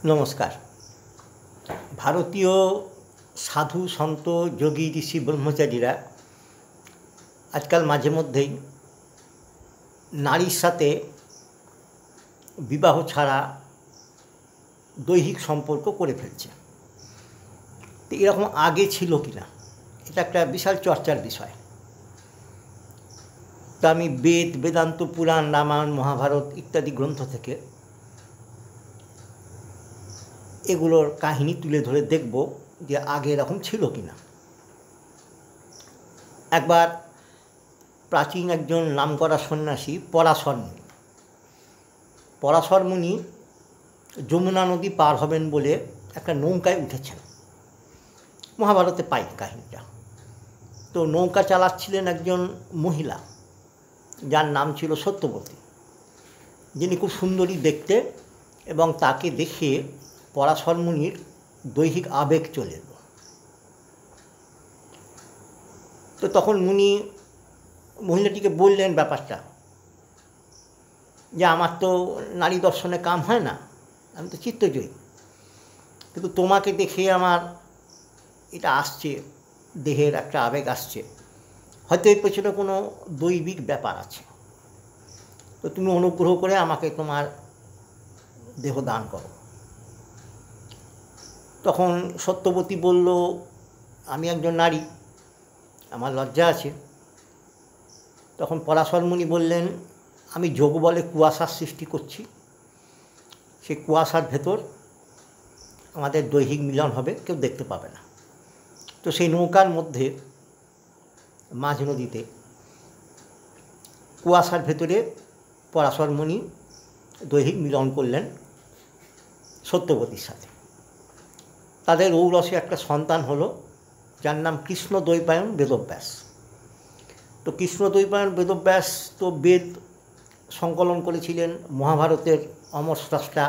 নমস্কার। ভারতীয় সাধু সন্ত যোগী ঋষি ব্রহ্মচারীরা আজকাল মাঝে মধ্যেই নারীর সাথে বিবাহ ছাড়া দৈহিক সম্পর্ক করে ফেলছে। তো এরকম আগে ছিল কি না, এটা একটা বিশাল চর্চার বিষয়। তা আমি বেদ, বেদান্ত, পুরাণ, রামায়ণ, মহাভারত ইত্যাদি গ্রন্থ থেকে এগুলোর কাহিনী তুলে ধরে দেখব যে আগে এরকম ছিল কি না। একবার প্রাচীন একজন নামকরা সন্ন্যাসী পরাশর মুনি যমুনা নদী পার হবেন বলে একটা নৌকায় উঠেছেন। মহাভারতে পাই কাহিনীটা। তো নৌকা চালাচ্ছিলেন একজন মহিলা, যার নাম ছিল সত্যবতী, যিনি খুব সুন্দরী দেখতে, এবং তাকে দেখে পরাশর মুনির দৈহিক আবেগ চলে এলো। তো তখন মুনি মহিলাটিকে বললেন ব্যাপারটা, যে আমার তো নারী দর্শনে কাম হয় না, আমি তো চিত্তজয়ী, কিন্তু তোমাকে দেখে আমার এটা আসছে, দেহের একটা আবেগ আসছে, হয়তো এর পেছনে কোনো দৈবিক ব্যাপার আছে। তো তুমি অনুগ্রহ করে আমাকে তোমার দেহ দান করো। তখন সত্যবতী বলল, আমি একজন নারী, আমার লজ্জা আছে। তখন পরাশর মুনি বললেন, আমি যোগ বলে কুয়াশার সৃষ্টি করছি, সেই কুয়াশার ভেতর আমাদের দৈহিক মিলন হবে, কেউ দেখতে পাবে না। তো সেই নৌকার মধ্যে মাঝ নদীতে কুয়াশার ভেতরে পরাশর মুনি দৈহিক মিলন করলেন সত্যবতীর সাথে। তাদের ঔরসে একটা সন্তান হলো, যার নাম কৃষ্ণদ্বৈপায়ন বেদব্যাস। তো কৃষ্ণদ্বৈপায়ন বেদব্যাস তো বেদ সংকলন করেছিলেন, মহাভারতের অমর স্রষ্টা,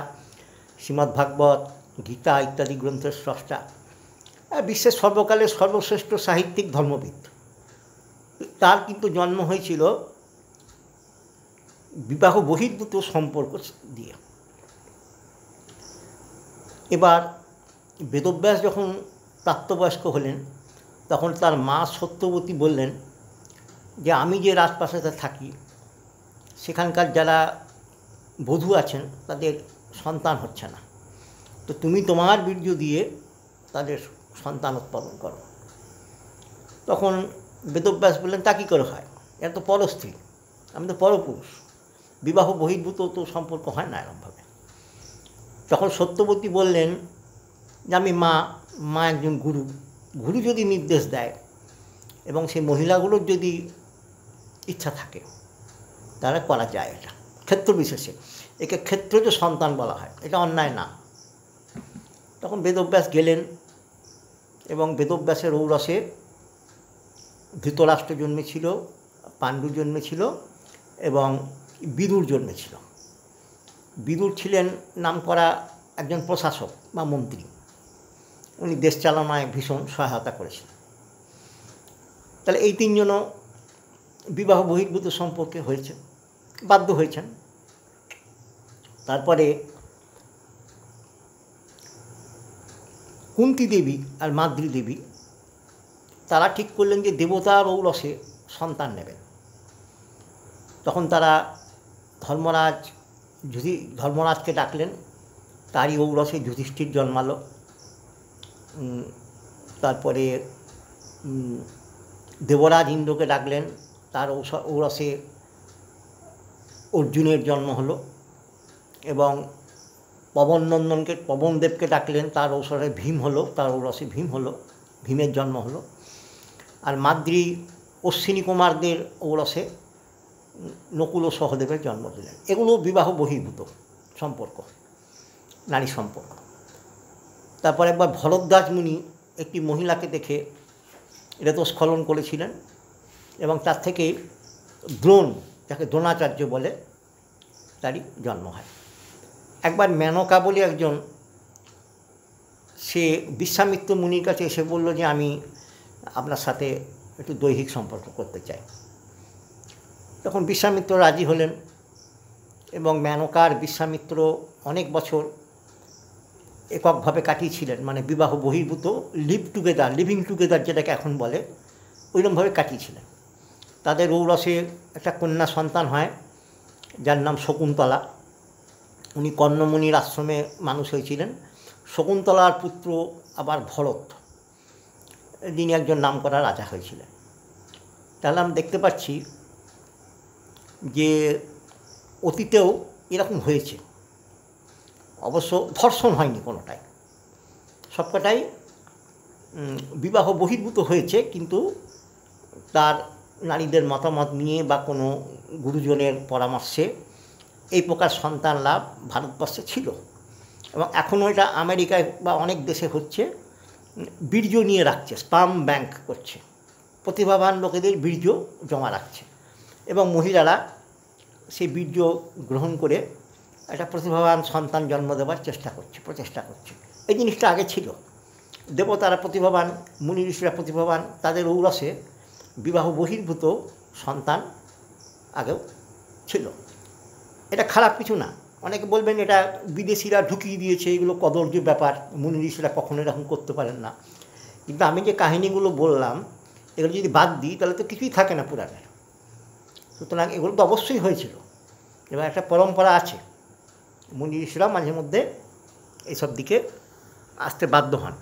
শ্রীমদ্ভাগবত, গীতা ইত্যাদি গ্রন্থের স্রষ্টা, বিশ্বের সর্বকালের সর্বশ্রেষ্ঠ সাহিত্যিক ধর্মবিদ। তার কিন্তু জন্ম হয়েছিল বিবাহ বহির্ভূত সম্পর্ক দিয়ে। এবার বেদব্যাস যখন প্রাপ্তবয়স্ক হলেন, তখন তার মা সত্যবতী বললেন যে আমি যে রাজপ্রাসাদে থাকি, সেখানকার যারা বধূ আছেন তাদের সন্তান হচ্ছে না, তো তুমি তোমার বীর্য দিয়ে তাদের সন্তান উৎপাদন করো। তখন বেদব্যাস বললেন, তা কী করে হয়, এটা তো পরস্ত্রী, আমি তো পরপুরুষ, বিবাহ বহির্ভূত তো সম্পর্ক হয় না এরকমভাবে। তখন সত্যবতী বললেন যে আমি মা একজন গুরু যদি নির্দেশ দেয় এবং সেই মহিলাগুলোর যদি ইচ্ছা থাকে, তারা করা যায়। এটা ক্ষেত্র বিশেষে, একে ক্ষেত্রজ সন্তান বলা হয়, এটা অন্যায় না। তখন বেদব্যাস গেলেন, এবং বেদব্যাসের ঔরসে ধৃতরাষ্ট্র জন্মেছিল, পাণ্ডু জন্মেছিল, এবং বিদুর জন্মেছিল। বিদুর ছিলেন নামকরা একজন প্রশাসক বা মন্ত্রী, উনি দেশ চালনায় ভীষণ সহায়তা করেছিলেন। তাহলে এই তিনজনও বিবাহ বহির্ভূত সম্পর্কে বাধ্য হয়েছেন। তারপরে কুন্তী দেবী আর মাদ্রী দেবী তারা ঠিক করলেন যে দেবতার ঔরসে সন্তান নেবেন। তখন তারা ধর্মরাজকে ডাকলেন, তারই ঔরসে যুধিষ্ঠির জন্মালো। তারপরে দেবরাজ ইন্দ্রকে ডাকলেন, তার ঔরসে অর্জুনের জন্ম হলো, এবং পবনদেবকে ডাকলেন, তার ঔরসে ভীম হলো, ভীমের জন্ম হলো। আর মাদ্রী অশ্বিনী কুমারদের ঔরসে নকুল ও সহদেবের জন্ম দিলেন। এগুলো বিবাহ বহির্ভূত সম্পর্ক, নারী সম্পর্ক। তারপর একবার ভরদ্বাজ মুনি একটি মহিলাকে দেখে রেতস্খলন করেছিলেন, এবং তার থেকে দ্রোণ, যাকে দ্রোণাচার্য বলে, তারই জন্ম হয়। একবার মেনকা বলে একজন, সে বিশ্বামিত্র মুনির কাছে এসে বলল যে আমি আপনার সাথে একটু দৈহিক সম্পর্ক করতে চাই। তখন বিশ্বামিত্র রাজি হলেন, এবং মেনকার বিশ্বামিত্র অনেক বছর এককভাবে কাটিয়েছিলেন, মানে বিবাহ বহির্ভূত লিভিং টুগেদার যেটাকে এখন বলে, ওইরকমভাবে কাটিয়েছিলেন। তাদের ঔরসে একটা কন্যা সন্তান হয় যার নাম শকুন্তলা। উনি কর্ণমুনির আশ্রমে মানুষ হয়েছিলেন। শকুন্তলার পুত্র আবার ভরত, যিনি একজন নামকরা রাজা হয়েছিলেন। তাহলে আমরা দেখতে পাচ্ছি যে অতীতেও এরকম হয়েছে। অবশ্য ধর্ষণ হয়নি কোনোটাই, সবকটাই বিবাহ বহির্ভূত হয়েছে, কিন্তু তার নারীদের মতামত নিয়ে বা কোনো গুরুজনের পরামর্শে এই প্রকার সন্তান লাভ ভারতবর্ষে ছিল। এবং এখনও এটা আমেরিকায় বা অনেক দেশে হচ্ছে। বীর্য নিয়ে রাখছে, স্পার্ম ব্যাংক করছে, প্রতিভাবান লোকেদের বীর্য জমা রাখছে এবং মহিলারা সেই বীর্য গ্রহণ করে একটা প্রতিভাবান সন্তান জন্ম দেওয়ার প্রচেষ্টা করছে। এই জিনিসটা আগে ছিল। দেবতারা প্রতিভাবান, মুনি ঋষিরা প্রতিভাবান, তাদের ঔরসে বিবাহ বহির্ভূত সন্তান আগেও ছিল। এটা খারাপ কিছু না। অনেকে বলবেন এটা বিদেশিরা ঢুকিয়ে দিয়েছে, এগুলো কদর্য ব্যাপার, মুনি ঋষিরা কখনো এরকম করতে পারেন না। কিন্তু আমি যে কাহিনিগুলো বললাম এগুলো যদি বাদ দিই তাহলে তো কিছুই থাকে না পুরাণের। সুতরাং এগুলো তো অবশ্যই হয়েছিল এবং একটা পরম্পরা আছে। মুনি ঋষিরা মাঝে মধ্যে এইসব দিকে আসতে বাধ্য হন।